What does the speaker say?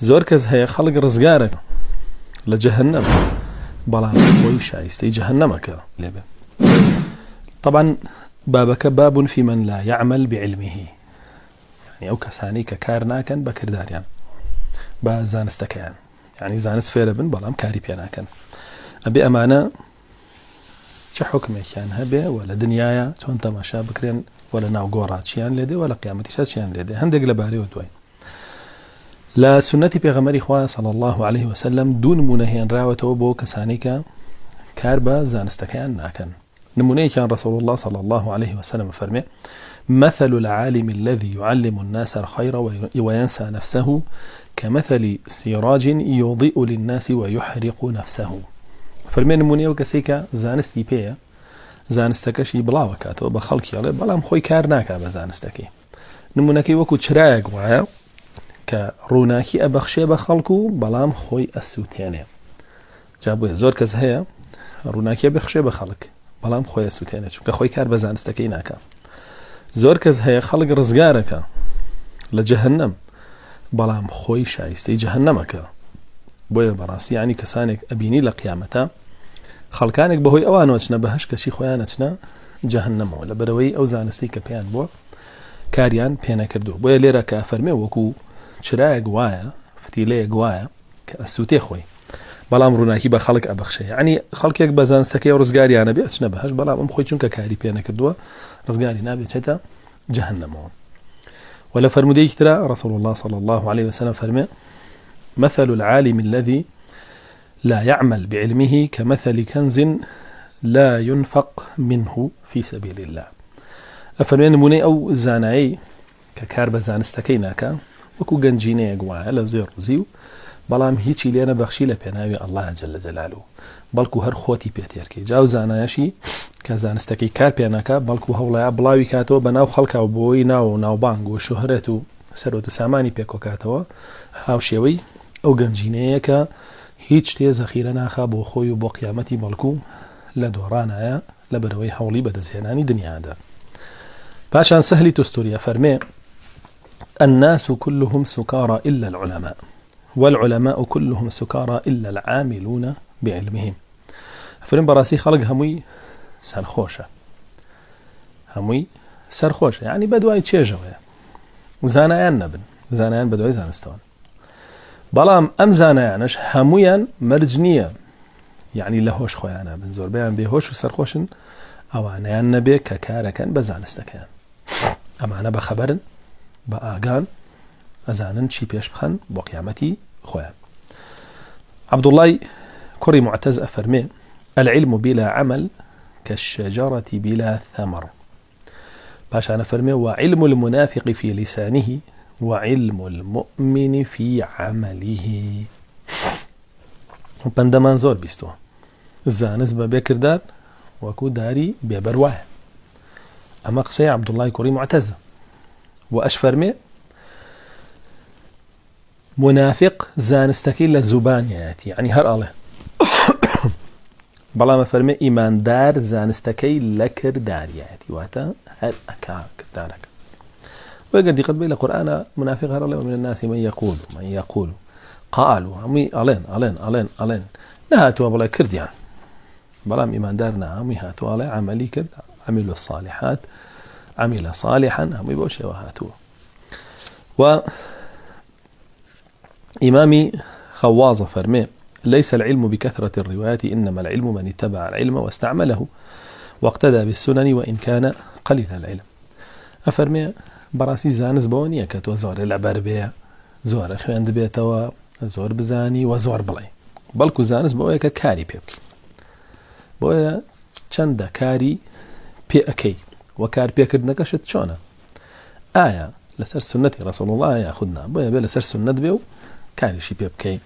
زۆر کەس هەیە خەڵک ڕزگارەکە لە جەهەنەم بەڵام خۆی شایستەی جەهەنەمەکە لێبێ. طبعا بابەکە باب في من لا يعمل بعلمه، يعني ئەو کەسانی کە کار ناکەن بە کرداریان بە زانستەکەیان، يعني زانست فێرە بن بەڵام کاری پێ ناکەن. ئەبێ ئەمانە چه حکمێکیان هەبێ و لە دنیاە چۆن تەماشا بکرێن و لە ناو گۆڕاچیان لێدێ و لە قیامەتیشا چیان لێدێ. هەندێک لەبارەیەوە دوای لا سنة پیغمبری خواه صلى الله عليه وسلم دون نمونه هێنراوەتەوە بۆ کەسانی کە کار بە زانستەکەیان ناکەن. نمونەیەکیان رسول الله صلى الله عليه وسلم فرمي: مثل العالم الذي يعلم الناس الخير وينسى نفسه كمثل سراج يضيء للناس ويحرق نفسه. فرمي نمونەیە کەسێک کە زانستی پێیە، زانستەکەشی بڵاوەکاتەوە بە خەڵکیڵێ بەڵام خۆی کار ناکا بە زانستەکەی. نمونەکەی وەکو چرایەک وایە کە ڕووناکی ئەبەخشێ بە خەڵکو بەڵام خۆی ئەسووتێنێ. جا بۆیە زۆر کەس هەیە ڕووناکی بەخشێ بە خەڵک بەڵام خۆی ئەسووتێنێ چونکە خۆی کار بە زانستەکەی ناکا. زۆر کەس هەیە خەڵک ڕزگارەکە لە جەهەنەم بەڵام خۆی شایستەی جەهەنەمەکە. بۆیە بەڕاستی یعنی کەسانێک ئەبینی لە قیامەتە خەڵکانێک بەهۆی ئەوانەوە چنە بەهەشت کەچی خۆیان ئەچنە جەهەنەمەوە لە بەرەوەی ئەو زانستی کە پێیان بووە کاریان پێ نەکردو. بۆیە لێرە کە فەرمێ وەکو چرایەک وایە، فتیلەیەک وایە کە ئەسووتێ خۆی بەڵام ڕووناکی بە خەڵک ئەبەخشێ. یعنی خەڵکێک بە زانستەکەی ڕزگاریانە بێ ئەچنە بەهەشت بەڵام ئەم خۆی چونکە کاری پێ نەکردووە ڕزگاری نابێتێتە جەهەنەمەوە. ولا فرموديك ترى رسول الله صلى الله عليه وسلم فرمى: مثل العالم الذي لا يعمل بعلمه كمثل كنز لا ينفق منه في سبيل الله. أفرمي نموني أو زانعي ككار بزانستكيناك وكو گەنجینەیەک وایە لە زێر ڕوزی و بەڵام هیچی لێ نەبەخشی لە پێناوی الله جل جلاله بەڵکو هەر خۆتی پێتێرکەی. جاو زانایەشی کە زانستەکەی کار پێ ناکا بەڵکو هەوڵەیە بڵاوی کاتەوە بە ناو خەڵکا و بۆی ناو و ناوبانگ و شوهرەت و سەرۆت و سامانی پێکۆکاتەوە هاوشێوەی ئەو گەنجینەیە کە هیچ شتێ زەخیرە ناخا بۆ خۆی و بۆ قیامەتی بەڵکو لە دۆڕانایە لە بەرەوەی هەوڵی بەدەستهێنانی دنیادا. پاشان سەهلی توستوریە فەرمێ: الناس كلهم سكارى إلا العلماء والعلماء كلهم سكارى إلا العاملون بعلمهم. فرم براسي خلق هموي سرخوشة، هموي سرخوشة يعني بدواي تشيجوية زانایان نبن، زانایان بدواي زانستوان بەڵام ئەم زانایانش هەمویان مەرج نییە، يعني لەهۆش خۆیانە بن. زۆربەیان بێهۆش و سەرخۆشن ئەوانەیان نەبێ کە کارەکەن بە زانستەکەیان. ئەمانە بەخەبەرن بە ئاگان ئەزانن چی پێش بخەن بۆ قیامەتی خۆیان. عەبدوڵڵای کوڕی معتەز ئەفەرمێ: العلم بلا عمل كالشجرة بلا ثمر. باشان أفرمي: وعلم المنافق في لسانه وعلم المؤمن في عمله. بندمان زور بيستو زانز ببكردار وكو داري ببرواه. أما قصي عبد الله كوري معتز وأشفرمي منافق زانستكي للزبان يعني هر الله بلا ما فرمي إيمان دار زانستكي لكر دارياتي واتا هل أكا كردارك. وقد قد بين القرآن منافق هر الله ومن الناس من يقول قالوا همي ألين نهاتوا بلا كرديان بلا إيمان دارنا همي هاتوا على عملي كرد عملوا الصالحات عمل صالحا همي بوشي وهاتوا. وإمامي خواظ فرمي: ليس العلم بكثرة الروايات إنما العلم من اتبع العلم واستعمله واقتدى بالسنن وإن كان قليل العلم. أفرمي براسي زانز بونية كتو زور العبار بيها زور خوان دبيتوا زور بزاني وزور بلاي بلكو زانز بويا كاري بيبكي بويا چند كاري بي أكي وكار بي أكدنك شت شونا آية لسر سنة رسول الله يأخذنا بويا بي لسر سنة بيو كاري شي بيبكي.